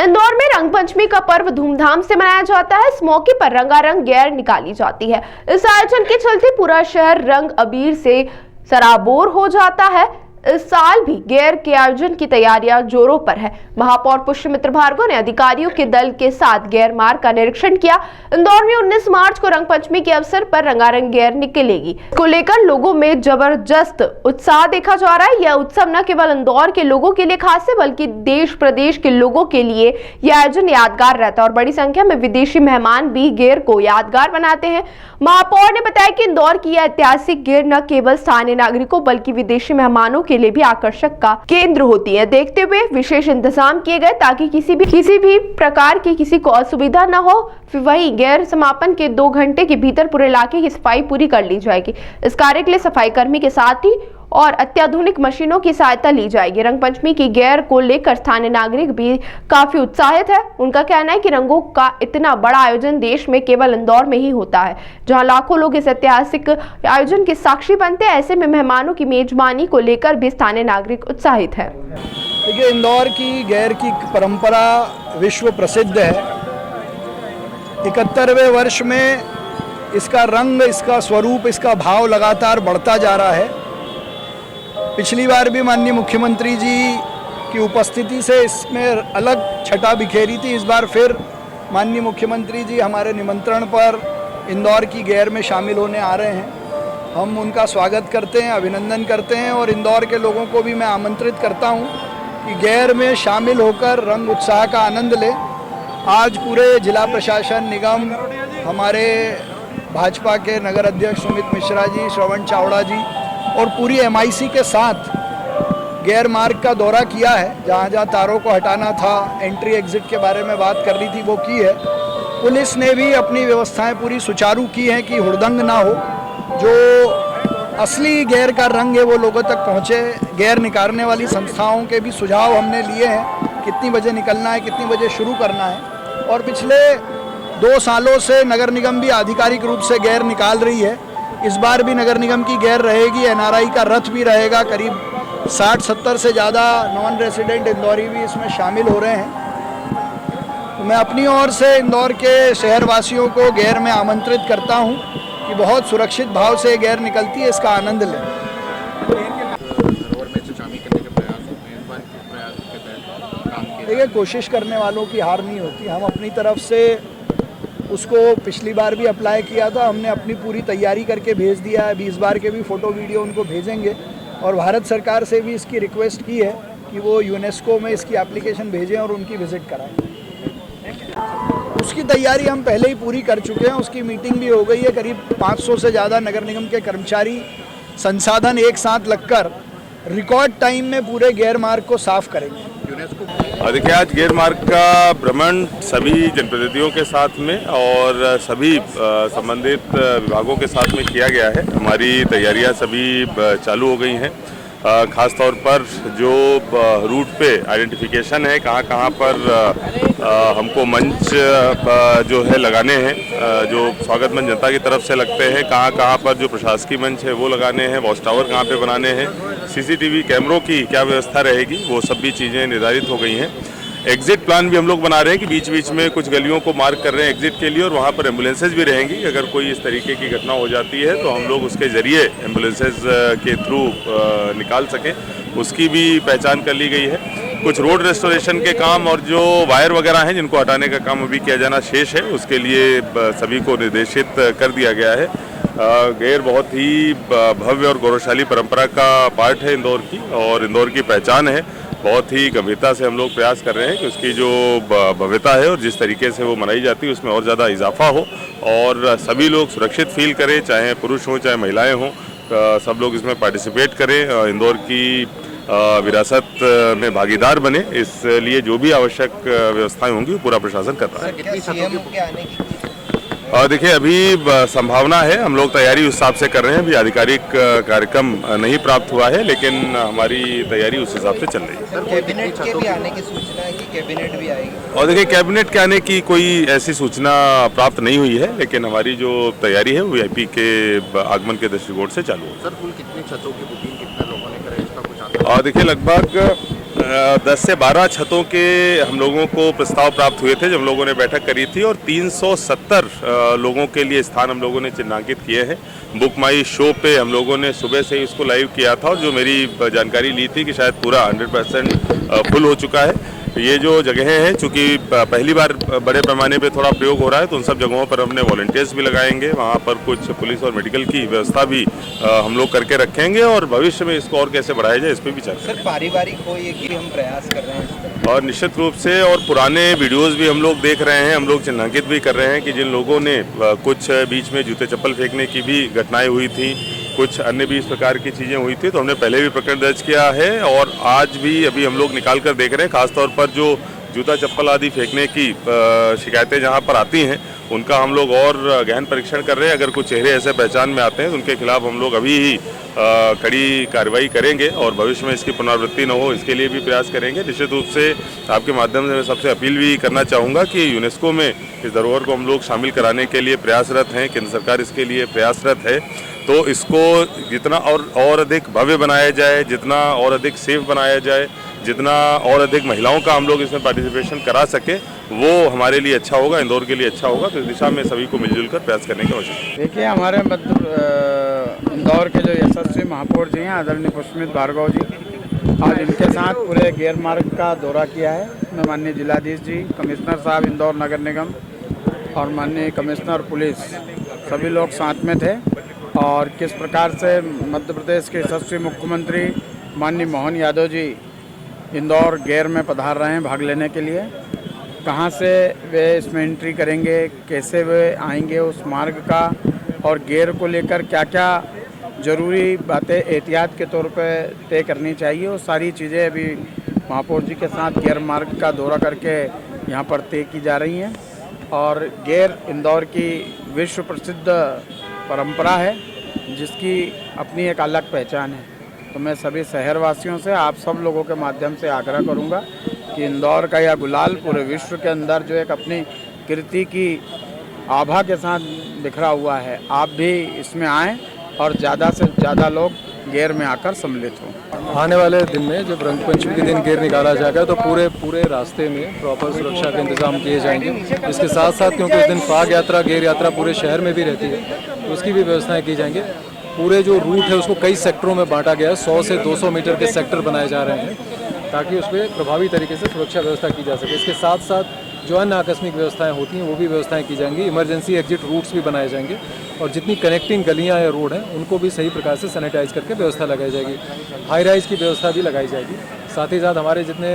इंदौर में रंग पंचमी का पर्व धूमधाम से मनाया जाता है। इस मौके पर रंगारंग गेर निकाली जाती है। इस आयोजन के चलते पूरा शहर रंग अबीर से सराबोर हो जाता है। इस साल भी गेर के आयोजन की तैयारियां जोरों पर है। महापौर पुष्यमित्र भार्गव ने अधिकारियों के दल के साथ गेर मार्ग का निरीक्षण किया। इंदौर में 19 मार्च को रंग पंचमी के अवसर पर रंगारंग गेर निकलेगी। इसको लेकर लोगों में जबरदस्त उत्साह देखा जा रहा है। यह उत्सव न केवल इंदौर के लोगों के लिए खास है, बल्कि देश प्रदेश के लोगों के लिए यह आयोजन यादगार रहता है और बड़ी संख्या में विदेशी मेहमान भी गेर को यादगार बनाते हैं। महापौर ने बताया कि इंदौर की यह ऐतिहासिक गेर न केवल स्थानीय नागरिकों बल्कि विदेशी मेहमानों के लिए भी आकर्षक का केंद्र होती है। देखते हुए विशेष इंतजाम किए गए ताकि किसी भी प्रकार की किसी को असुविधा न हो। वहीं गेर समापन के 2 घंटे के भीतर पूरे इलाके की सफाई पूरी कर ली जाएगी। इस कार्य के लिए सफाई कर्मी के साथ ही और अत्याधुनिक मशीनों की सहायता ली जाएगी। रंग पंचमी की गेर को लेकर स्थानीय नागरिक भी काफी उत्साहित है। उनका कहना है कि रंगों का इतना बड़ा आयोजन देश में केवल इंदौर में ही होता है, जहां लाखों लोग इस ऐतिहासिक आयोजन के साक्षी बनते हैं। ऐसे में मेहमानों की मेजबानी को लेकर भी स्थानीय नागरिक उत्साहित है। देखिए, इंदौर की गेर की परंपरा विश्व प्रसिद्ध है। 71वें वर्ष में इसका रंग, इसका स्वरूप, इसका भाव लगातार बढ़ता जा रहा है। पिछली बार भी माननीय मुख्यमंत्री जी की उपस्थिति से इसमें अलग छटा बिखेरी थी। इस बार फिर माननीय मुख्यमंत्री जी हमारे निमंत्रण पर इंदौर की गेर में शामिल होने आ रहे हैं। हम उनका स्वागत करते हैं, अभिनंदन करते हैं और इंदौर के लोगों को भी मैं आमंत्रित करता हूं कि गेर में शामिल होकर रंग उत्साह का आनंद लें। आज पूरे जिला प्रशासन, निगम, हमारे भाजपा के नगर अध्यक्ष सुमित मिश्रा जी, श्रवण चावड़ा जी और पूरी MIC के साथ गेर मार्ग का दौरा किया है। जहाँ जहाँ तारों को हटाना था, एंट्री एग्जिट के बारे में बात कर रही थी, वो की है। पुलिस ने भी अपनी व्यवस्थाएं पूरी सुचारू की हैं कि हुड़दंग ना हो। जो असली गेर का रंग है वो लोगों तक पहुँचे। गेर निकालने वाली संस्थाओं के भी सुझाव हमने लिए हैं, कितनी बजे निकलना है, कितनी बजे शुरू करना है। और पिछले 2 सालों से नगर निगम भी आधिकारिक रूप से गेर निकाल रही है। इस बार भी नगर निगम की गेर रहेगी। NRI का रथ भी रहेगा। करीब 60-70 से ज़्यादा नॉन रेसिडेंट इंदौरी भी इसमें शामिल हो रहे हैं। तो मैं अपनी ओर से इंदौर के शहरवासियों को गेर में आमंत्रित करता हूं कि बहुत सुरक्षित भाव से गेर निकलती है, इसका आनंद लें। देखिए, कोशिश करने वालों की हार नहीं होती। हम अपनी तरफ से उसको पिछली बार भी अप्लाई किया था, हमने अपनी पूरी तैयारी करके भेज दिया है। 20 बार के भी फ़ोटो वीडियो उनको भेजेंगे और भारत सरकार से भी इसकी रिक्वेस्ट की है कि वो यूनेस्को में इसकी एप्लीकेशन भेजें और उनकी विज़िट कराएं। उसकी तैयारी हम पहले ही पूरी कर चुके हैं। उसकी मीटिंग भी हो गई है। करीब 500 से ज़्यादा नगर निगम के कर्मचारी, संसाधन एक साथ लगकर रिकॉर्ड टाइम में पूरे गेर मार्ग को साफ करेंगे। देखिए, आज गेर मार्ग का भ्रमण सभी जनप्रतिनिधियों के साथ में और सभी संबंधित विभागों के साथ में किया गया है। हमारी तैयारियां सभी चालू हो गई हैं। ख़ास तौर पर जो रूट पे आइडेंटिफिकेशन है, कहाँ कहाँ पर हमको मंच जो है लगाने हैं, जो स्वागत मंच जनता की तरफ से लगते हैं, कहाँ कहाँ पर जो प्रशासकीय मंच है वो लगाने हैं, वॉच टावर कहाँ पे बनाने हैं, CCTV कैमरों की क्या व्यवस्था रहेगी, वो सब भी चीज़ें निर्धारित हो गई हैं। एग्जिट प्लान भी हम लोग बना रहे हैं कि बीच बीच में कुछ गलियों को मार्क कर रहे हैं एग्जिट के लिए और वहाँ पर एम्बुलेंसेज भी रहेंगी। अगर कोई इस तरीके की घटना हो जाती है तो हम लोग उसके ज़रिए एम्बुलेंसेज के थ्रू निकाल सकें, उसकी भी पहचान कर ली गई है। कुछ रोड रेस्टोरेशन के काम और जो वायर वगैरह हैं जिनको हटाने का काम अभी किया जाना शेष है, उसके लिए सभी को निर्देशित कर दिया गया है। गेर बहुत ही भव्य और गौरवशाली परंपरा का पार्ट है इंदौर की और इंदौर की पहचान है। बहुत ही गंभीरता से हम लोग प्रयास कर रहे हैं कि उसकी जो भव्यता है और जिस तरीके से वो मनाई जाती है उसमें और ज़्यादा इजाफा हो और सभी लोग सुरक्षित फील करें, चाहे पुरुष हों चाहे महिलाएं हों, सब लोग इसमें पार्टिसिपेट करें, इंदौर की विरासत में भागीदार बने। इसलिए जो भी आवश्यक व्यवस्थाएं होंगी वो पूरा प्रशासन कर रहा है। देखिए, अभी संभावना है, हम लोग तैयारी उस हिसाब से कर रहे हैं। अभी आधिकारिक कार्यक्रम नहीं प्राप्त हुआ है, लेकिन हमारी तैयारी उस हिसाब से चल रही है। सर, कैबिनेट के भी आने की सूचना है कि कैबिनेट भी आएगी? और देखिए, कैबिनेट के आने की कोई ऐसी सूचना प्राप्त नहीं हुई है, लेकिन हमारी जो तैयारी है वो VIP के आगमन के दृष्टिकोण से चालू है। सर, कुल कितनी छतों की बुकिंग कितने लोगों ने कराई, इसका कुछ आंकड़ा? देखिए, लगभग 10 से 12 छतों के हम लोगों को प्रस्ताव प्राप्त हुए थे जब हम लोगों ने बैठक करी थी, और 370 लोगों के लिए स्थान हम लोगों ने चिन्हांकित किए हैं। बुक माई शो पे हम लोगों ने सुबह से ही इसको लाइव किया था, और जो मेरी जानकारी ली थी कि शायद पूरा 100% फुल हो चुका है। ये जो जगहें हैं, चूँकि पहली बार बड़े पैमाने पे थोड़ा प्रयोग हो रहा है, तो उन सब जगहों पर हमने वॉलंटियर्स भी लगाएंगे। वहाँ पर कुछ पुलिस और मेडिकल की व्यवस्था भी हम लोग करके रखेंगे, और भविष्य में इसको और कैसे बढ़ाया जाए इस पर भी चर्चा। सर पारिवारिक हो ये कि हम प्रयास कर रहे हैं, और निश्चित रूप से, और पुराने वीडियोस भी हम लोग देख रहे हैं, हम लोग चिन्हांकित भी कर रहे हैं कि जिन लोगों ने कुछ बीच में जूते चप्पल फेंकने की भी घटनाएं हुई थी, कुछ अन्य भी इस प्रकार की चीज़ें हुई थी, तो हमने पहले भी प्रकरण दर्ज किया है, और आज भी अभी हम लोग निकाल कर देख रहे हैं। खासतौर पर जो जूता चप्पल आदि फेंकने की शिकायतें जहां पर आती हैं, उनका हम लोग और गहन परीक्षण कर रहे हैं। अगर कुछ चेहरे ऐसे पहचान में आते हैं तो उनके खिलाफ हम लोग अभी ही कड़ी कार्रवाई करेंगे, और भविष्य में इसकी पुनरावृत्ति न हो इसके लिए भी प्रयास करेंगे। निश्चित रूप से आपके माध्यम से मैं सबसे अपील भी करना चाहूँगा कि यूनेस्को में इस धरोहर को हम लोग शामिल कराने के लिए प्रयासरत हैं, केंद्र सरकार इसके लिए प्रयासरत है। तो इसको जितना और अधिक भव्य बनाया जाए, जितना और अधिक सेफ बनाया जाए, जितना और अधिक महिलाओं का हम लोग इसमें पार्टिसिपेशन करा सके, वो हमारे लिए अच्छा होगा, इंदौर के लिए अच्छा होगा। तो इस दिशा में सभी को मिलजुल कर प्रयास करने की आवश्यकता है। देखिए, हमारे इंदौर के जो यशस्वी महापौर जी हैं, आदरणीय पुष्पमित भार्गव जी, आज इनके साथ पूरे गेर मार्ग का दौरा किया है। मैं माननीय जिलाधीश जी, कमिश्नर साहब इंदौर नगर निगम और माननीय कमिश्नर पुलिस, सभी लोग साथ में थे, और किस प्रकार से मध्य प्रदेश के यशस्वी मुख्यमंत्री माननीय मोहन यादव जी इंदौर गेर में पधार रहे हैं भाग लेने के लिए। कहाँ से वे इसमें एंट्री करेंगे, कैसे वे आएंगे उस मार्ग का, और गेर को लेकर क्या क्या ज़रूरी बातें एहतियात के तौर पे तय करनी चाहिए, वो सारी चीज़ें अभी महापौर जी के साथ गेर मार्ग का दौरा करके यहाँ पर तय की जा रही हैं। और गेर इंदौर की विश्व प्रसिद्ध परंपरा है, जिसकी अपनी एक अलग पहचान है। तो मैं सभी शहरवासियों से, आप सब लोगों के माध्यम से आग्रह करूंगा कि इंदौर का यह गुलाल पूरे विश्व के अंदर जो एक अपनी कीर्ति की आभा के साथ बिखरा हुआ है, आप भी इसमें आएं और ज़्यादा से ज़्यादा लोग गेर में आकर सम्मिलित हों। आने वाले दिन में जब रंग पंचमी के दिन गेर निकाला जाएगा, तो पूरे रास्ते में प्रॉपर सुरक्षा के इंतजाम किए जाएंगे। इसके साथ साथ, क्योंकि उस दिन फाग यात्रा, गेर यात्रा पूरे शहर में भी रहती है, तो उसकी भी व्यवस्थाएँ की जाएंगी। पूरे जो रूट है उसको कई सेक्टरों में बांटा गया है, 100 से 200 मीटर के सेक्टर बनाए जा रहे हैं, ताकि उस पर प्रभावी तरीके से सुरक्षा व्यवस्था की जा सके। इसके साथ साथ जो अन्य आकस्मिक व्यवस्थाएं होती हैं वो भी व्यवस्थाएं की जाएंगी। इमरजेंसी एग्जिट रूट्स भी बनाए जाएंगे, और जितनी कनेक्टिंग गलियां या रोड हैं उनको भी सही प्रकार से सैनिटाइज करके व्यवस्था लगाई जाएगी। हाई राइज की व्यवस्था भी लगाई जाएगी। साथ ही साथ हमारे जितने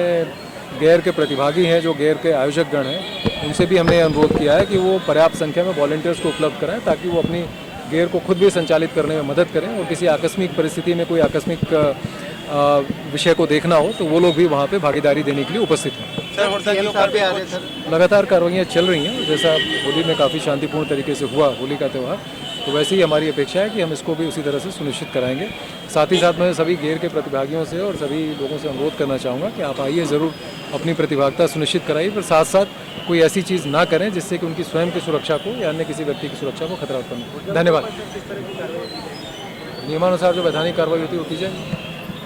गेर के प्रतिभागी हैं, जो गेर के आयोजक गण हैं, उनसे भी हमने अनुरोध किया है कि वो पर्याप्त संख्या में वॉलंटियर्स को उपलब्ध कराएं, ताकि वो अपनी गेर को खुद भी संचालित करने में मदद करें, और किसी आकस्मिक परिस्थिति में कोई आकस्मिक विषय को देखना हो तो वो लोग भी वहाँ पे भागीदारी देने के लिए उपस्थित हैं। लगातार कार्रवाइयाँ चल रही हैं। जैसा होली में काफ़ी शांतिपूर्ण तरीके से हुआ होली का त्यौहार, तो वैसे ही हमारी अपेक्षा है कि हम इसको भी उसी तरह से सुनिश्चित कराएंगे। साथ ही साथ मैं सभी गेर के प्रतिभागियों से और सभी लोगों से अनुरोध करना चाहूँगा कि आप आइए, ज़रूर अपनी प्रतिभागिता सुनिश्चित कराइए, पर साथ साथ कोई ऐसी चीज़ ना करें जिससे कि उनकी स्वयं की सुरक्षा को या अन्य किसी व्यक्ति की सुरक्षा को खतरा उत्पन्न हो। धन्यवाद। नियमानुसार जो वैधानिक कार्रवाई होती है वो की जाए।